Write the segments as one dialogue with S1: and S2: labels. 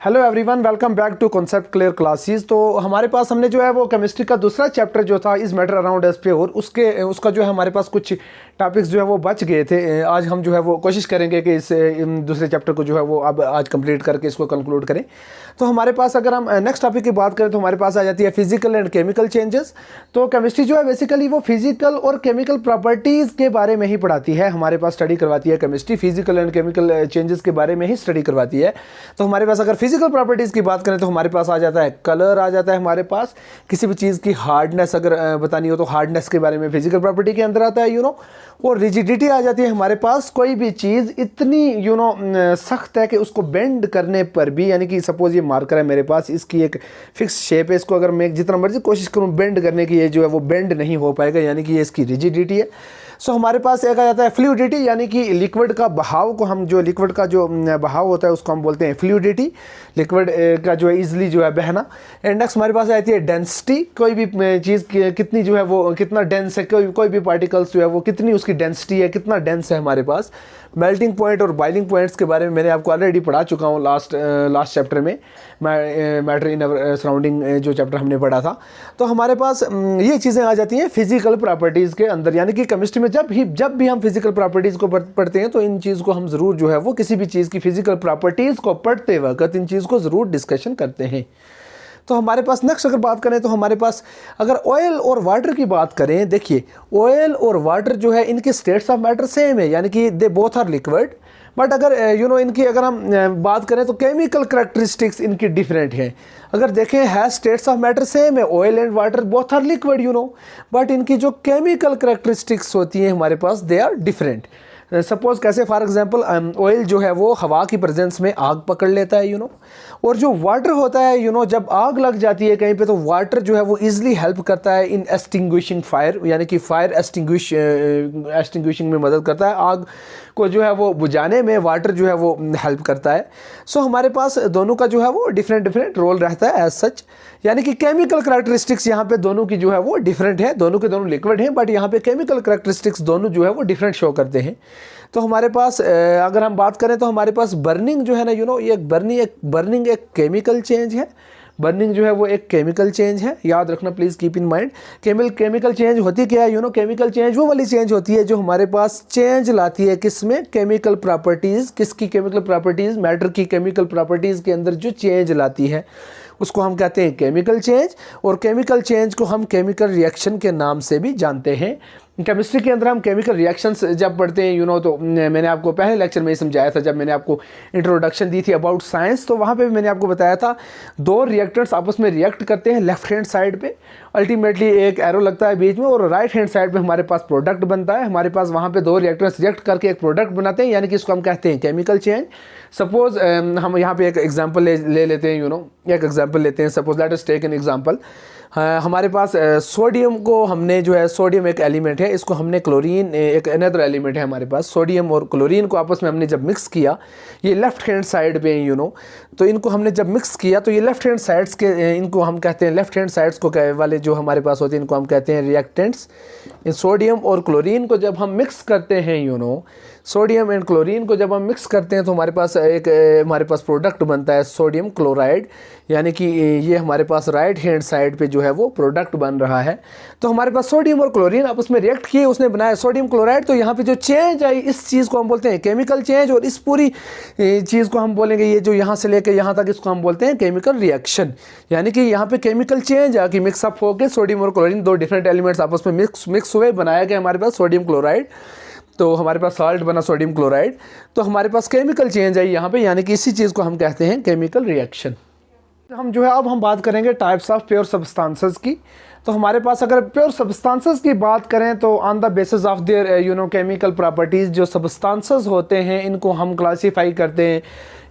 S1: Hello everyone, welcome back to concept clear classes. तो हमारे पास हमने जो है वो केमिस्ट्री का दूसरा चैप्टर जो था इस मैटर अराउंड एस पे और उसका जो है हमारे पास कुछ टॉपिक्स जो है वो बच गए थे। आज हम जो है वो कोशिश करेंगे कि इस दूसरे चैप्टर को जो है वो अब आज कंप्लीट करके इसको कंक्लूड करें। तो हमारे पास अगर हम नेक्स्ट टॉपिक की बात करें तो हमारे पास आ जाती है फिजिकल एंड केमिकल चेंजेस। तो केमिस्ट्री जो है बेसिकली वो फिजिकल और केमिकल प्रॉपर्टीज़ के बारे में ही पढ़ाती है, हमारे पास स्टडी करवाती है। Chemistry physical and chemical changes के बारे में ही स्टडी करवाती है। तो हमारे पास अगर फिजिकल प्रॉपर्टीज़ की बात करें तो हमारे पास आ जाता है कलर, आ जाता है हमारे पास किसी भी चीज़ की हार्डनेस अगर बतानी हो तो हार्डनेस के बारे में फिजिकल प्रॉपर्टी के अंदर आता है और रिजिडिटी आ जाती है हमारे पास। कोई भी चीज़ इतनी सख्त है कि उसको बेंड करने पर भी, यानी कि सपोज ये मार्कर है मेरे पास, इसकी एक फिक्स शेप है, इसको अगर मैं जितना मर्जी कोशिश करूँ बेंड करने की, ये जो है वो बेंड नहीं हो पाएगा, यानी कि ये इसकी रिजिडिटी है। सो हमारे पास एक आ जाता है फ्लूइडिटी, यानी कि लिक्विड का बहाव को हम जो लिक्विड का जो बहाव होता है उसको हम बोलते हैं फ्लूइडिटी, लिक्विड का जो है ईजिली जो है बहना। एंड नेक्स्ट हमारे पास आती है डेंसिटी, कोई भी चीज़ कितनी जो है वो कितना डेंस है, कोई भी पार्टिकल्स जो है वो कितनी उसकी डेंसिटी है, कितना डेंस है हमारे पास। मेल्टिंग पॉइंट और बॉइलिंग पॉइंट्स के बारे में मैंने आपको ऑलरेडी पढ़ा चुका हूँ लास्ट चैप्टर में, मैटर इन अवर सराउंडिंग जो चैप्टर हमने पढ़ा था। तो हमारे पास ये चीज़ें आ जाती हैं फिजिकल प्रॉपर्टीज़ के अंदर, यानी कि केमिस्ट्री में जब भी हम फिजिकल प्रॉपर्टीज़ को पढ़ते हैं तो इन चीज़ को हम ज़रूर जो है वो किसी भी चीज़ की फिजिकल प्रॉपर्टीज़ को पढ़ते वक्त इन चीज़ को ज़रूर डिस्कशन करते हैं। तो हमारे पास नेक्स्ट अगर बात करें तो हमारे पास अगर ऑयल और वाटर की बात करें, देखिए ऑयल और वाटर जो है इनके स्टेट्स ऑफ मैटर सेम है, यानी कि they both are liquid. But अगर इनकी अगर हम बात करें तो केमिकल करैक्टरिस्टिक्स इनकी डिफरेंट हैं। अगर देखें है स्टेट्स ऑफ मैटर सेम है, oil and water both are liquid but इनकी जो केमिकल करैक्टरिस्टिक्स होती हैं हमारे पास दे आर डिफरेंट। सपोज कैसे, फॉर एग्जांपल ऑयल जो है वो हवा की प्रेजेंस में आग पकड़ लेता है और जो वाटर होता है जब आग लग जाती है कहीं पे तो वाटर जो है वो इजीली हेल्प करता है इन एक्सटिंग्विशिंग फायर, यानी कि फायर एक्सटिंग्विशिंग में मदद करता है, आग को जो है वो बुझाने में वाटर जो है वो हेल्प करता है। सो हमारे पास दोनों का जो है वो डिफरेंट रोल रहता है एज सच, यानी कि केमिकल करैक्टरिस्टिक्स यहाँ पे दोनों की जो है वो डिफरेंट है, दोनों के दोनों लिक्विड हैं बट यहाँ पे केमिकल करैक्टरिस्टिक्स दोनों जो है वो डिफरेंट शो करते हैं। तो हमारे पास अगर हम बात करें तो हमारे पास बर्निंग जो है ना ये बर्निंग एक केमिकल चेंज है। बर्निंग जो है वो एक केमिकल चेंज है, याद रखना please, keep in mind. Chemical change होती क्या है केमिकल चेंज वो वाली चेंज होती है जो हमारे पास चेंज लाती है किसमें, केमिकल प्रॉपर्टीज़। किसकी केमिकल प्रॉपर्टीज़, मैटर की केमिकल प्रॉपर्टीज़ के अंदर जो चेंज लाती है उसको हम कहते हैं केमिकल चेंज। और केमिकल चेंज को हम केमिकल रिएक्शन के नाम से भी जानते हैं। केमिस्ट्री के अंदर हम केमिकल रिएक्शंस जब पढ़ते हैं तो मैंने आपको पहले लेक्चर में ही समझाया था, जब मैंने आपको इंट्रोडक्शन दी थी अबाउट साइंस, तो वहाँ पे भी मैंने आपको बताया था दो रिएक्टर्स आपस में रिएक्ट करते हैं लेफ्ट हैंड साइड पे, अल्टीमेटली एक एरो लगता है बीच में और राइट हैंड साइड पे हमारे पास प्रोडक्ट बनता है। हमारे पास वहाँ पे दो रिएक्टर्स रिएक्ट करके एक प्रोडक्ट बनाते हैं, यानी कि इसको हम कहते हैं केमिकल चेंज। सपोज हम यहाँ पे एक एग्जांपल ले लेते हैं एक एग्जांपल लेते हैं। Suppose let us take an example. हमारे पास सोडियम को हमने जो है, सोडियम एक एलिमेंट है, इसको हमने क्लोरीन एक अनदर एलिमेंट है हमारे पास, सोडियम और क्लोरीन को आपस में हमने जब मिक्स किया, ये लेफ्ट हैंड साइड पे तो इनको हमने जब मिक्स किया तो ये लेफ्ट हैंड साइड्स के इनको हम कहते हैं, लेफ्ट हैंड साइड्स को वाले जो हमारे पास होते हैं इनको हम कहते हैं रिएक्टेंट्स। इन सोडियम और क्लोरीन को जब हम मिक्स करते हैं सोडियम एंड क्लोरीन को जब हम मिक्स करते हैं तो हमारे पास प्रोडक्ट बनता है सोडियम क्लोराइड, यानी कि ये हमारे पास राइट हैंड साइड पे जो है वो प्रोडक्ट बन रहा है। तो हमारे पास सोडियम और क्लोरीन आपस में रिएक्ट किए, उसने बनाया सोडियम क्लोराइड। तो यहाँ पे जो चेंज आई इस चीज़ को हम बोलते हैं केमिकल चेंज, और इस पूरी चीज़ को हम बोलेंगे, ये जो यहाँ से लेकर यहाँ तक, इसको हम बोलते हैं केमिकल रिएक्शन। यानी कि यहाँ पे केमिकल चेंज आ कि मिक्सअप होकर सोडियम और क्लोरीन दो डिफरेंट एलिमेंट्स आपस में मिक्स हुए, बनाया गया हमारे पास सोडियम क्लोराइड। तो हमारे पास साल्ट बना सोडियम क्लोराइड, तो हमारे पास केमिकल चेंज आई यहाँ पे, यानी कि इसी चीज़ को हम कहते हैं केमिकल रिएक्शन। हम जो है अब हम बात करेंगे टाइप्स ऑफ प्योर सब्सटेंसेस की। तो हमारे पास अगर प्योर सब्सटेंसेस की बात करें तो on the basis of their chemical properties जो सब्सटेंसेस होते हैं इनको हम क्लासीफाई करते हैं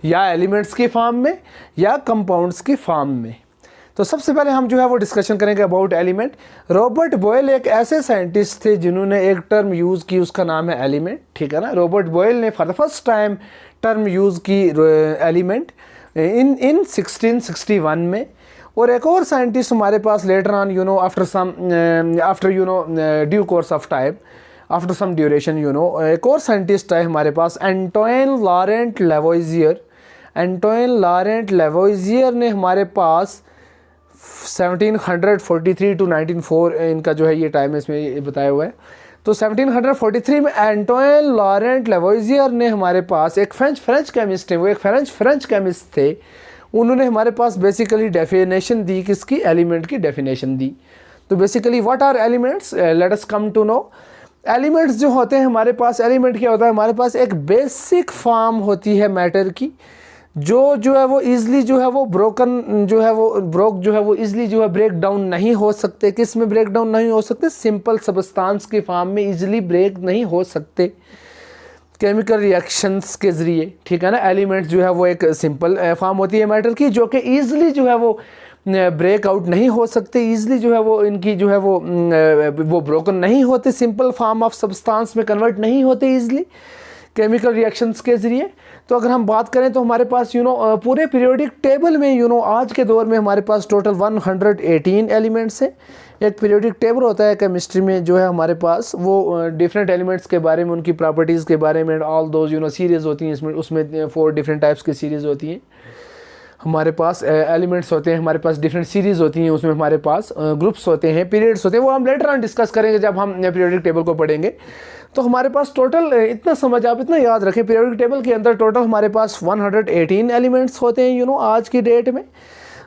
S1: या एलिमेंट्स की फॉर्म में या कंपाउंड्स की फॉर्म में। तो सबसे पहले हम जो है वो डिस्कशन करेंगे अबाउट एलिमेंट। रॉबर्ट बॉयल एक ऐसे साइंटिस्ट थे जिन्होंने एक टर्म यूज़ की, उसका नाम है एलिमेंट, ठीक है ना। रॉबर्ट बॉयल ने for the first time term use की एलिमेंट इन 1661 में। और एक और साइंटिस्ट हमारे पास later on after due course of time, after some duration एक और साइंटिस्ट है हमारे पास, Antoine Laurent Lavoisier. Antoine Laurent Lavoisier ने हमारे पास 1743 टू 1904 इनका जो है ये टाइम इसमें ये बताया हुआ है। तो 1743 में एंटोइन लॉरेंट लेवोइजियर ने हमारे पास एक फ्रेंच केमिस्ट थे, वो एक फ्रेंच केमिस्ट थे। उन्होंने हमारे पास बेसिकली डेफिनेशन दी, किसकी, एलिमेंट की डेफिनेशन दी। तो basically what are elements, let us come to know. Elements जो होते हैं हमारे पास, एलिमेंट क्या होता है हमारे पास, एक बेसिक फॉर्म होती है मैटर की, जो है वो ईज़िली जो है वो ब्रोकन जो है वो ईज़िली जो है ब्रेक डाउन नहीं हो सकते। किस में ब्रेक डाउन नहीं हो सकते, सिंपल सबस्टांस के फॉर्म में ईज़िली ब्रेक नहीं हो सकते केमिकल रिएक्शंस के ज़रिए, ठीक है ना। एलिमेंट्स जो है वो एक सिंपल फॉर्म होती है मैटर की, जो कि ईज़िली जो है वो ब्रेक आउट नहीं हो सकते, ईज़िली जो है वो इनकी जो है वो ब्रोकन नहीं होते, सिंपल फॉर्म ऑफ सब्सटेंस में कन्वर्ट नहीं होते ईज़िली केमिकल रिएक्शंस के ज़रिए। तो अगर हम बात करें तो हमारे पास पूरे पीरियोडिक टेबल में आज के दौर में हमारे पास टोटल 118 एलिमेंट्स हैं। एक पीरियोडिक टेबल होता है केमिस्ट्री में जो है हमारे पास, वो डिफरेंट एलिमेंट्स के बारे में, उनकी प्रॉपर्टीज़ के बारे में, ऑल दोज सीरीज़ होती हैं इसमें, उसमें 4 डिफरेंट टाइप्स की सीरीज़ होती हैं हमारे पास। एलिमेंट्स होते हैं हमारे पास, डिफरेंट सीरीज़ होती हैं, उसमें हमारे पास ग्रुप्स होते हैं, पीरियड्स होते हैं, वो हम लेटर ऑन डिस्कस करेंगे जब हम पीरियोडिक टेबल को पढ़ेंगे। तो हमारे पास टोटल इतना समझ, आप इतना याद रखें, पीरियोडिक टेबल के अंदर टोटल हमारे पास 118 एलिमेंट्स होते हैं आज की डेट में।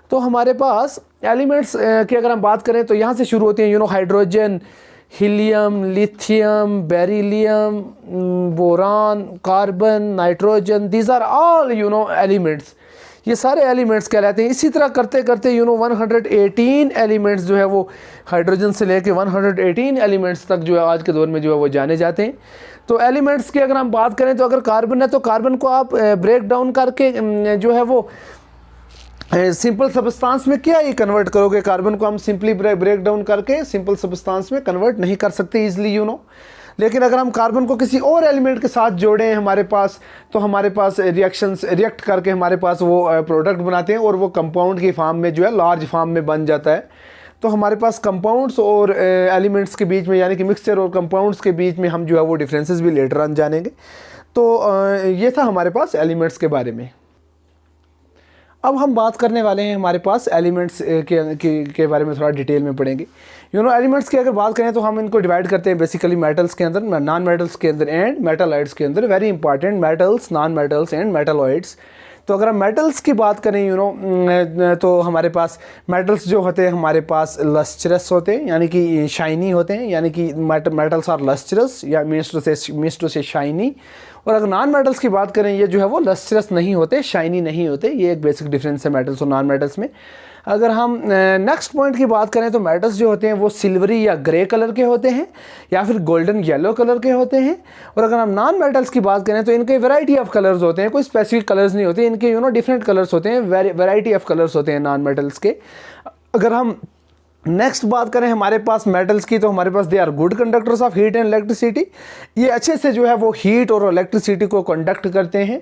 S1: तो हमारे पास एलिमेंट्स की अगर हम बात करें तो यहाँ से शुरू होते हैं hydrogen, helium, lithium, beryllium, boron, carbon, nitrogen, these are all elements, ये सारे एलिमेंट्स कहलाते हैं। इसी तरह करते करते 118 एलिमेंट्स जो है वो हाइड्रोजन से लेके 118 एलिमेंट्स तक जो है आज के दौर में जो है वो जाने जाते हैं। तो एलिमेंट्स की अगर हम बात करें तो अगर कार्बन है तो कार्बन को आप ब्रेक डाउन करके जो है वो सिंपल सबस्टांस में क्या ही कन्वर्ट करोगे, कार्बन को हम सिंपली ब्रेक डाउन करके सिंपल सबस्टांस में कन्वर्ट नहीं कर सकते ईजिली लेकिन अगर हम कार्बन को किसी और एलिमेंट के साथ जोड़ें हमारे पास, तो हमारे पास रिएक्ट करके हमारे पास वो प्रोडक्ट बनाते हैं और वो कंपाउंड की फॉर्म में जो है लार्ज फॉर्म में बन जाता है। तो हमारे पास कंपाउंड्स और एलिमेंट्स के बीच में, यानी कि मिक्सचर और कंपाउंड्स के बीच में हम जो है वो डिफरेंसेस भी लेटर ऑन जानेंगे। तो ये था हमारे पास एलिमेंट्स के बारे में। अब हम बात करने वाले हैं हमारे पास एलिमेंट्स के बारे में, थोड़ा डिटेल में पढ़ेंगे। एलिमेंट्स की अगर बात करें तो हम इनको डिवाइड करते हैं बेसिकली मेटल्स के अंदर, नॉन मेटल्स के अंदर एंड मेटालॉइड्स के अंदर। Very important, metals, non metals and metalloids. तो अगर हम मेटल्स की बात करें तो हमारे पास मेटल्स जो होते हैं हमारे पास लस्ट्रस होते हैं, यानी कि शाइनी होते हैं, यानी कि मेटल्स आर लस्ट्रस या मीन्स टू से शाइनी। और अगर नॉन मेटल्स की बात करें, ये जो है वो लस्ट्रस नहीं होते, शाइनी नहीं होते। ये एक बेसिक डिफरेंस है मेटल्स और नॉन मेटल्स में। अगर हम नेक्स्ट पॉइंट की बात करें तो मेटल्स जो होते हैं वो सिल्वरी या ग्रे कलर के होते हैं या फिर गोल्डन येलो कलर के होते हैं। और अगर हम नॉन मेटल्स की बात करें तो इनके वैरायटी ऑफ कलर्स होते हैं, कोई स्पेसिफिक कलर्स नहीं होते इनके, डिफरेंट कलर्स होते हैं, वैरायटी ऑफ कलर्स होते हैं नॉन मेटल्स के। अगर हम नेक्स्ट बात करें हमारे पास मेटल्स की, तो हमारे पास they are good conductors of heat and electricity. ये अच्छे से जो है वो हीट और इलेक्ट्रिसिटी को कंडक्ट करते हैं।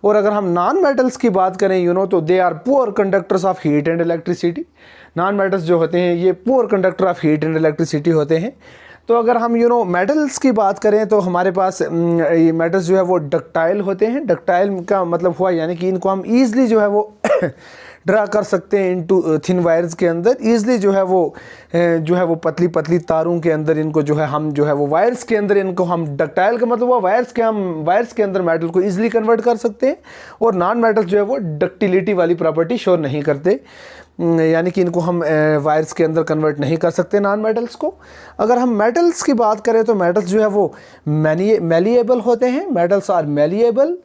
S1: और अगर हम नॉन मेटल्स की बात करें तो they are poor conductors of heat and electricity. Non metals जो होते हैं ये poor conductor of heat and electricity होते हैं। तो अगर हम मेटल्स की बात करें तो हमारे पास ये मेटल्स जो है वो डक्टाइल होते हैं। डक्टाइल का मतलब हुआ यानी कि इनको हम ईजिली जो है वो ड्रा कर सकते हैं इनटू थिन वायर्स के अंदर। ईजिली जो है वो पतली पतली तारों के अंदर इनको जो है हम जो है वो वायर्स के अंदर इनको हम डक्टाइल का मतलब हुआ वायर्स के अंदर मेटल को ईजिली कन्वर्ट कर सकते हैं। और नॉन मेटल जो है वो डक्टिलिटी वाली प्रॉपर्टी शो नहीं करते, यानी कि इनको हम वायर्स के अंदर कन्वर्ट नहीं कर सकते नॉन मेटल्स को। अगर हम मेटल्स की बात करें तो मेटल्स जो है वो मैलिएबल होते हैं। Metals are malleable.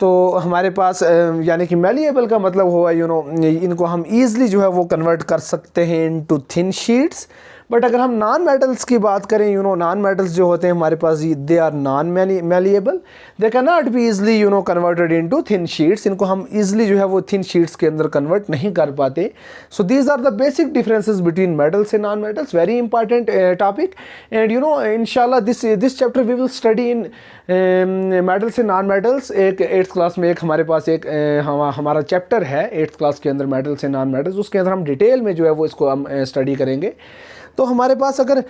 S1: तो हमारे पास यानी कि मैलिएबल का मतलब हुआ इनको हम ईज़िली जो है वो कन्वर्ट कर सकते हैं इनटू थिन शीट्स। बट अगर हम नॉन मेटल्स की बात करें नॉन मेटल्स जो होते हैं हमारे पास they are non malleable, they can not be easily converted into thin sheets. इनको हम ईजिली जो है वो थिन शीट्स के अंदर कन्वर्ट नहीं कर पाते। So these are the basic differences between metals and non metals. Very important topic and इंशाल्लाह this chapter we will study in metals and non metals. एक 8th क्लास में एक हमारे पास एक हमारा चैप्टर है 8th क्लास के अंदर मेटल्स एंड नॉन मेटल्स, उसके अंदर हम डिटेल में जो है वो इसको हम स्टडी करेंगे। तो हमारे पास अगर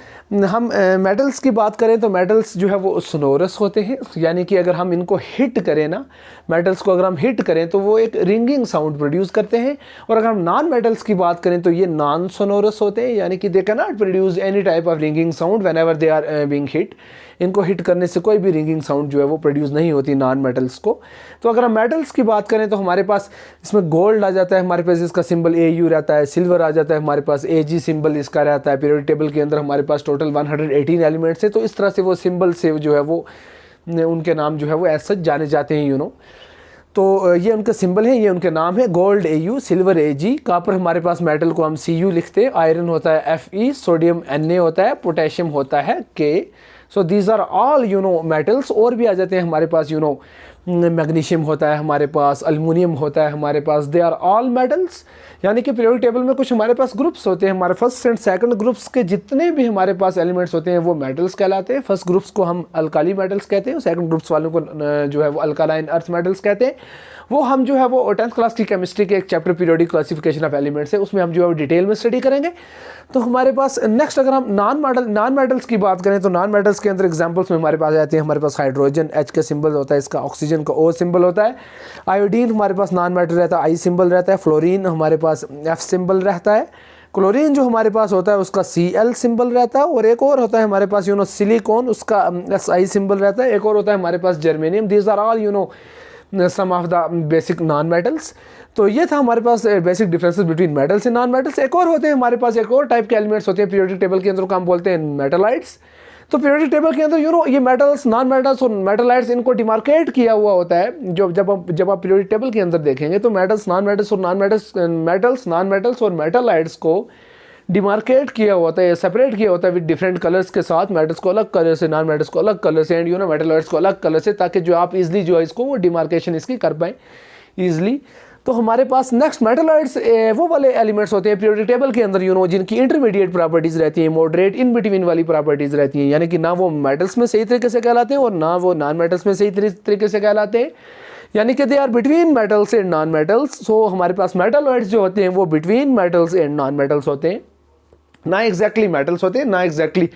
S1: हम मेटल्स की बात करें तो मेटल्स जो है वो सोनोरस होते हैं, यानी कि अगर हम इनको हिट करें ना, मेटल्स को अगर हम हिट करें तो वो एक रिंगिंग साउंड प्रोड्यूस करते हैं। और अगर हम नॉन मेटल्स की बात करें तो ये नॉन सोनोरस होते हैं, यानी कि they can not produce any type of ringing sound whenever they are being hit. इनको हिट करने से कोई भी रिंगिंग साउंड जो है वो प्रोड्यूस नहीं होती नॉन मेटल्स को। तो अगर हम मेटल्स की बात करें तो हमारे पास इसमें गोल्ड आ जाता है, हमारे पास इसका सिंबल AU रहता है, सिल्वर आ जाता है, हमारे पास AG सिंबल इसका रहता है। पीरियोडिक टेबल के अंदर हमारे पास टोटल 118 एलिमेंट्स है, तो इस तरह से वो सिंबल से जो है वो उनके नाम जो है वो ऐसा जाने जाते हैं, तो ये उनका सिंबल है, ये उनके नाम है, gold AU, silver AG, copper हमारे पास मेटल को हम CU लिखते हैं, आयरन होता है FE, सोडियम Na होता है, पोटेशियम होता है K। So these are all metals. और भी आ जाते हैं हमारे पास मैग्नीशियम होता है हमारे पास, अल्युमिनियम होता है हमारे पास, दे आर ऑल मेटल्स। यानी कि पीरियोडिक टेबल में कुछ हमारे पास ग्रुप्स होते हैं, हमारे फर्स्ट एंड सेकंड ग्रुप्स के जितने भी हमारे पास एलिमेंट्स होते हैं वो मेटल्स कहलाते हैं। फर्स्ट ग्रुप्स को हम अल्काली मेटल्स कहते हैं, सेकंड ग्रुप्स वालों को जो है वो अल्कालाइन अर्थ मेटल्स कहते हैं। वो हम जो है वो 10th क्लास की केमिस्ट्री के एक chapter periodic classification of elements है, उसमें हम जो है डिटेल में स्टडी करेंगे। तो हमारे पास नेक्स्ट अगर हम नॉन मेटल्स की बात करें तो नॉन मेटल्स के अंदर एग्जांपल्स में हमारे पास आते हैं, हमारे पास हाइड्रोजन H का सिंबल होता है, इसका ऑक्सीजन का O सिंबल होता है। आयोडीन हमारे पास नॉन मेटल रहता है, I सिंबल रहता है। फ्लोरीन हमारे पास F सिंबल रहता है। क्लोरीन जो हमारे पास होता है उसका Cl सिंबल रहता है। और एक और होता है हमारे पास सिलिकॉन, उसका Si सिंबल रहता है। एक और होता है हमारे पास germanium. These are all some of the basic non metals. तो ये था हमारे पास basic differences between metals and non metals. एक और होते हैं हमारे पास, एक और टाइप के एलिमेंट्स होते हैं पीरियोडिक टेबल के अंदर को हम बोलते हैं मेटालाइट्स। तो पीरियोडिक टेबल के अंदर ये मेटल्स, नॉन मेटल्स और मेटालाइट्स, इनको डिमार्केट किया हुआ होता है। जब आप पीरियोडिक टेबल के अंदर देखेंगे तो मेटल्स, नॉन मेटल्स और नॉन मेटल्स और मेटालाइट्स को डिमार्केट किया होता है, सेपरेट किया होता है विद डिफरेंट कलर्स के साथ। मेटल्स को अलग कलर से, नॉन मेटल्स को अलग कलर से, एंड मेटालाइट्स को अलग कलर से, ताकि जो आप इजीली जो है इसको वो डिमार्केशन इसकी कर पाएँ ईजिली। तो हमारे पास नेक्स्ट मेटालॉइड्स वो वाले एलिमेंट्स होते हैं पीरियोडिक टेबल के अंदर जिनकी इंटरमीडिएट प्रॉपर्टीज़ रहती हैं, मॉडरेट इन बिटवीन वाली प्रॉपर्टीज़ रहती हैं, यानी कि ना वो मेटल्स में सही तरीके से कहलाते हैं और ना वो नॉन मेटल्स में सही तरीके से कहलाते हैं, यानी कि they are between metals and non metals. So हमारे पास मेटालॉइड्स जो होते हैं वो between metals and non metals होते हैं, ना एग्जैक्टली मेटल्स होते हैं, ना एग्जैक्टली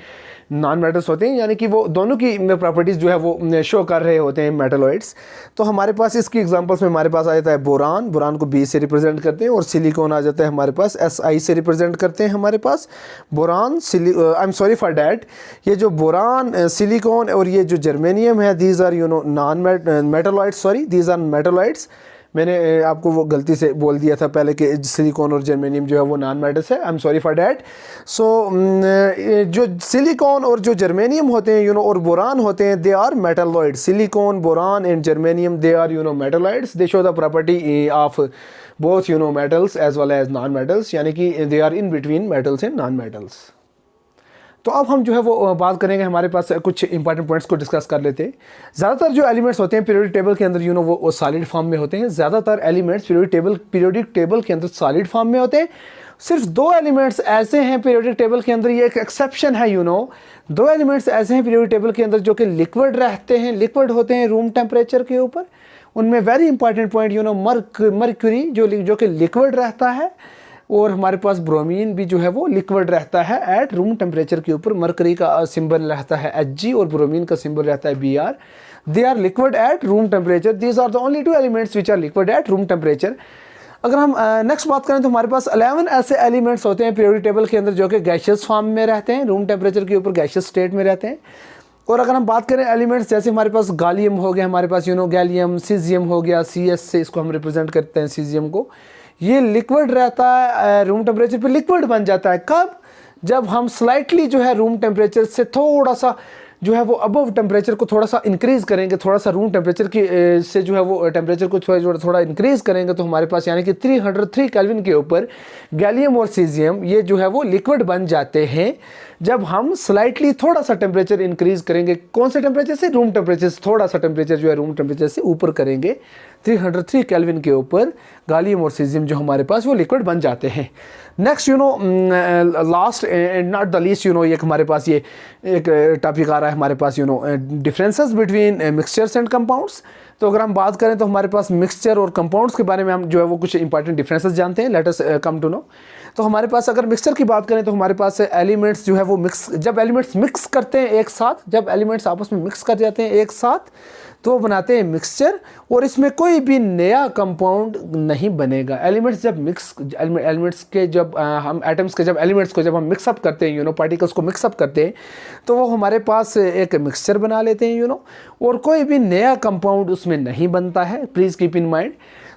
S1: नॉन मेटल्स होते हैं, यानी कि वो दोनों की प्रॉपर्टीज़ जो है वो शो कर रहे होते हैं मेटालॉइड्स। तो हमारे पास इसकी एग्जांपल्स में हमारे पास आ जाता है बोरान, बोरान को B से रिप्रेजेंट करते हैं, और सिलिकॉन आ जाता है हमारे पास Si से रिप्रेजेंट करते हैं हमारे पास। Boron, I am sorry for that, ये जो बोरान, सिलिकॉन और ये जो जर्मेनियम है, these are non metalloids, sorry these are metalloids. मैंने आपको वो गलती से बोल दिया था पहले कि सिलिकॉन और जर्मेनियम जो है वो नॉन मेटल्स है, I am sorry for that. So जो सिलिकॉन और जो जर्मेनियम होते हैं और बोरान होते हैं, they are metalloid. Silicon, boron and germanium, they are metalloids. They show the property of both metals as well as non metals, यानी कि they are in between metals and non metals. तो अब हम जो है वो बात करेंगे, हमारे पास कुछ इंपॉर्टेंट पॉइंट्स को डिस्कस कर लेते हैं। ज़्यादातर जो एलिमेंट्स होते हैं पीरियोडिक टेबल के अंदर वो सॉलिड फॉर्म में होते हैं। ज़्यादातर एलिमेंट्स पीरियोडिक टेबल के अंदर सॉलिड फॉर्म में होते हैं। सिर्फ 2 एलिमेंट्स ऐसे हैं पीरियोडिक टेबल के अंदर, ये एक एक्सेप्शन है 2 एलिमेंट्स ऐसे हैं पीरियोडिक टेबल के अंदर जो कि लिक्विड रहते हैं, लिक्विड होते हैं रूम टेम्परेचर के ऊपर। उनमें वेरी इंपॉर्टेंट पॉइंट मर्क्यूरी जो कि लिक्विड रहता है, और हमारे पास ब्रोमीन भी जो है वो लिक्विड रहता है एट रूम टेम्परेचर के ऊपर। मरकरी का सिंबल रहता है Hg और ब्रोमीन का सिंबल रहता है Br। They are liquid at room temperature. These are the only 2 elements which are liquid at room temperature. अगर हम नेक्स्ट बात करें तो हमारे पास 11 ऐसे एलिमेंट्स होते हैं पीरियोडिक टेबल के अंदर जो कि गैशियस फॉर्म में रहते हैं, रूम टेम्परेचर के ऊपर गैशियस स्टेट में रहते हैं। और अगर हम बात करें एलिमेंट्स, जैसे हमारे पास गालियम हो गया, हमारे पास गैलियम, सीजियम हो गया, CS से इसको हम रिप्रेजेंट करते हैं सीजियम को। ये लिक्विड रहता है, रूम टेम्परेचर पे लिक्विड बन जाता है। कब? जब हम स्लाइटली जो है रूम टेम्परेचर से थोड़ा सा जो है वो अबव टेम्परेचर को थोड़ा सा इंक्रीज़ करेंगे, थोड़ा सा रूम टेम्परेचर की से जो है वो टेम्परेचर को थोड़ा इंक्रीज़ करेंगे, तो हमारे पास यानी कि 303 केल्विन के ऊपर गैलियम और सीजियम ये जो है वो लिक्विड बन जाते हैं। जब हम स्लाइटली थोड़ा सा टेम्परेचर इंक्रीज़ करेंगे, कौन से टेम्परेचर से? रूम टेम्परेचर से थोड़ा सा टेम्परेचर जो है रूम टेम्परेचर से ऊपर करेंगे, 303 केल्विन के ऊपर गैलियम और सीजियम जो हमारे पास वो लिक्विड बन जाते हैं। Next last and not the least ये हमारे पास ये एक टॉपिक आ रहा है हमारे पास differences between mixtures and compounds. तो तो अगर हम बात करें तो हमारे पास मिक्सचर और कंपाउंड्स के बारे में हम जो है वो कुछ इंपॉर्टेंट डिफरेंसेस जानते हैं। Let us come to know. तो हमारे पास अगर मिक्सचर की बात करें तो हमारे पास एलिमेंट्स जो है वो जब एलिमेंट्स मिक्स करते हैं एक साथ, जब एलिमेंट्स आपस में मिक्स कर जाते हैं एक साथ तो वो बनाते हैं मिक्सचर, और इसमें कोई भी नया कंपाउंड नहीं बनेगा। एलिमेंट्स जब एलिमेंट्स के जब हम एटम्स के जब एलिमेंट्स को जब हम मिक्सअप करते हैं पार्टिकल्स को मिक्सअप करते हैं तो वो हमारे पास एक मिक्सचर बना लेते हैं और कोई भी नया कंपाउंड उसमें नहीं बनता है। Please keep in mind.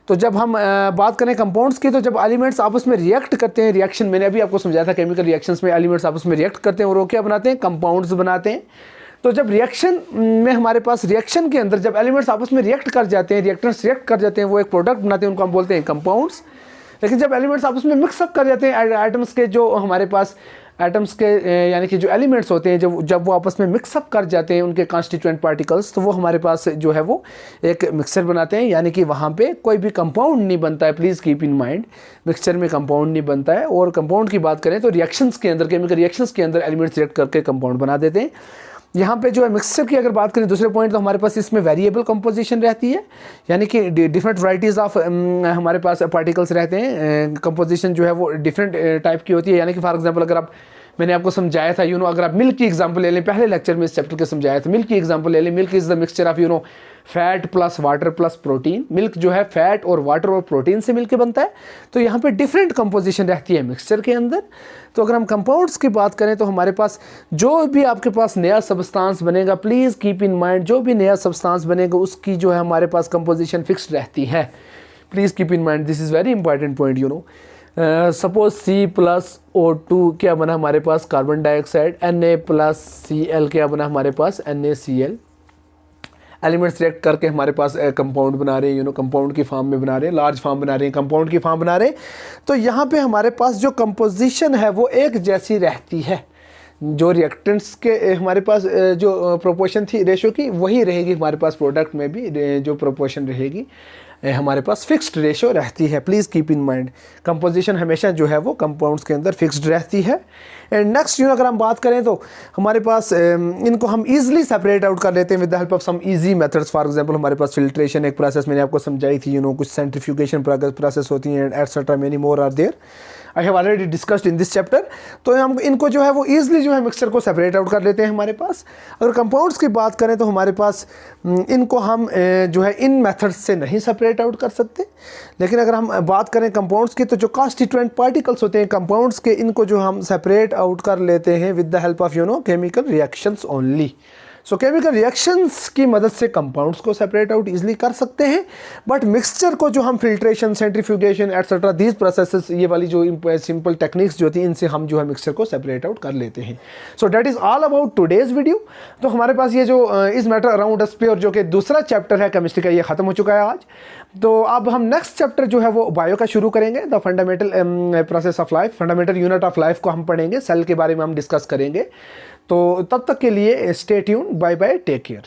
S1: तो जब हम बात करें कंपाउंड्स की, तो जब एलिमेंट्स आपस में रिएक्ट करते हैं, रिएक्शन मैंने अभी आपको समझाया था, केमिकल रिएक्शंस में एलिमेंट्स आपस में रिएक्ट करते हैं और वो क्या बनाते हैं, कंपाउंड्स बनाते हैं। तो जब रिएक्शन में हमारे पास रिएक्शन के अंदर जब एलिमेंट्स आपस में रिएक्ट कर जाते हैं, रिएक्टेंट्स रिएक्ट कर जाते हैं, वो एक प्रोडक्ट बनाते हैं, उनको हम बोलते हैं कंपाउंड्स। लेकिन जब एलिमेंट्स आपस में मिक्सअप कर जाते हैं, एटम्स के जो हमारे पास एटम्स के यानी कि जो एलिमेंट्स होते हैं जब वो आपस में मिक्सअप कर जाते हैं उनके कॉन्स्टिट्यूएंट पार्टिकल्स, तो वो हमारे पास जो है वो एक मिक्सचर बनाते हैं, यानी कि वहाँ पे कोई भी कंपाउंड नहीं बनता है। Please keep in mind, mixture में कंपाउंड नहीं बनता है। और कंपाउंड की बात करें तो रिएक्शंस के अंदर, केमिकल रिएक्शंस के अंदर एलिमेंट्स रिएक्ट करके कंपाउंड बना देते हैं। यहाँ पे जो है मिक्सचर की अगर बात करें दूसरे पॉइंट, तो हमारे पास इसमें वेरिएबल कंपोजिशन रहती है, यानी कि डिफरेंट वैराइटीज़ ऑफ हमारे पास पार्टिकल्स रहते हैं। कंपोजिशन जो है वो डिफरेंट टाइप की होती है। यानी कि फॉर एग्जांपल अगर मैंने आपको समझाया था अगर आप मिल्क की एग्जांपल ले लें, पहले लेक्चर में इस चैप्टर के समझाया था, मिल्क की एग्जांपल ले लें। Milk is the mixture of fat plus water plus protein. Milk जो है फैट और वाटर और प्रोटीन से मिलकर बनता है। तो यहाँ पे डिफरेंट कंपोजिशन रहती है मिक्सचर के अंदर। तो अगर हम कंपाउंड्स की बात करें तो हमारे पास जो भी आपके पास नया सब्सटेंस बनेगा, प्लीज़ कीप इन माइंड, जो भी नया सब्सटेंस बनेगा उसकी जो है हमारे पास कंपोजिशन फिक्स्ड रहती है। Please keep in mind, this is very important point. Suppose C+O2 क्या बना हमारे पास, कार्बन डाइऑक्साइड। Na+Cl क्या बना हमारे पास, NaCl। एलिमेंट्स रिएक्ट करके हमारे पास कंपाउंड बना रहे हैं, कंपाउंड की फॉर्म में बना रहे हैं, लार्ज फॉर्म बना रहे हैं, कंपाउंड की फॉर्म बना रहे हैं। तो यहाँ पे हमारे पास जो कंपोजिशन है वो एक जैसी रहती है। जो रिएक्टेंट्स के हमारे पास जो प्रोपोर्शन थी रेशो की, वही रहेगी हमारे पास प्रोडक्ट में भी। जो प्रोपोर्शन रहेगी हमारे पास फिक्स्ड रेशो रहती है। Please keep in mind, composition हमेशा जो है वो कंपाउंड्स के अंदर फिक्स्ड रहती है। एंड नेक्स्ट अगर हम बात करें तो हमारे पास इनको हम इजीली सेपरेट आउट कर लेते हैं with the help of some easy methods. For example हमारे पास फिल्ट्रेशन एक प्रोसेस मैंने आपको समझाई थी, कुछ सेंट्रीफ्यूगेशन प्रोसेस होती हैं, etcetera many more are there, I have already discussed in this chapter. तो हम इनको जो है वो ईजिली जो है मिक्सचर को सेपरेट आउट कर लेते हैं हमारे पास। अगर कंपाउंड्स की बात करें तो हमारे पास इनको हम जो है इन मेथड्स से नहीं सेपरेट आउट कर सकते। लेकिन अगर हम बात करें कंपाउंड्स की, तो जो कॉन्स्टिट्यूएंट पार्टिकल्स होते हैं कंपाउंड्स के, इनको जो हम सेपरेट आउट कर लेते हैं with the help of chemical reactions only. So chemical reactions की मदद से कंपाउंड्स को सेपरेट आउट इजीली कर सकते हैं। बट मिक्सचर को जो हम filtration, centrifugation etcetera these processes, ये वाली जो सिंपल टेक्निक्स जो होती हैं, इनसे हम जो है मिक्सचर को सेपरेट आउट कर लेते हैं। So that is all about today's video. तो हमारे पास ये जो इस मैटर अराउंड अस पे और जो कि दूसरा चैप्टर है केमिस्ट्री का, ये ख़त्म हो चुका है आज। तो अब हम नेक्स्ट चैप्टर जो है वो बायो का शुरू करेंगे, the fundamental process of life, fundamental unit of life को हम पढ़ेंगे, सेल के बारे में हम डिस्कस करेंगे। तो तब तक के लिए stay tuned, bye bye, take care.